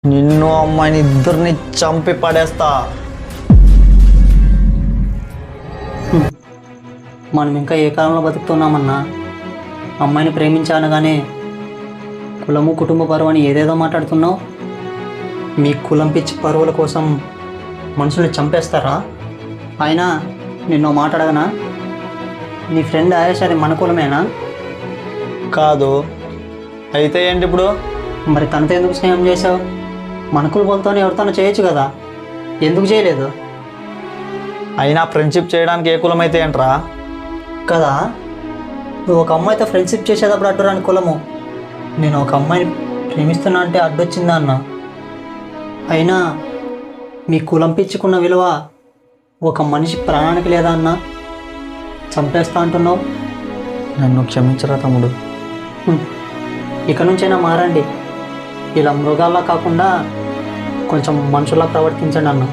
నిన్ను అమ్మాయిని ఇద్దరిని చంపి పడేస్తా. మనం ఇంకా ఏ కాలంలో బతుకుతున్నామన్నా? అమ్మాయిని ప్రేమించానగానే కులము కుటుంబ పరువు అని ఏదేదో మాట్లాడుతున్నావు. మీ కులం పిచ్చి పరువుల కోసం మనుషుల్ని చంపేస్తారా? అయినా నిన్ను మాట అడగనా? నీ ఫ్రెండ్ ఆయేష్ అది మన కులమేనా? కాదు. అయితే ఏంటి ఇప్పుడు? మరి తనతో ఎందుకు స్నేహం చేసావు? మన కులపోలతోనే ఎవరితోనో చేయొచ్చు కదా, ఎందుకు చేయలేదు? అయినా ఫ్రెండ్షిప్ చేయడానికి ఏ కులం అయితే ఏంట్రా? కదా, నువ్వు ఒక అమ్మాయితో ఫ్రెండ్షిప్ చేసేటప్పుడు అడ్డురాని కులము. నేను ఒక అమ్మాయిని ప్రేమిస్తున్నా అంటే అడ్డొచ్చిందా అన్న? అయినా మీ కులం పిచ్చుకున్న విలువ ఒక మనిషి ప్రాణానికి లేదా అన్న? చంపేస్తా అంటున్నావు. నన్ను క్షమించరా తమ్ముడు. ఇక నుంచైనా మారండి. ఇలా మృగాల్లా కాకుండా కొంచెం మనుషుల్లా ప్రవర్తించండి అన్న.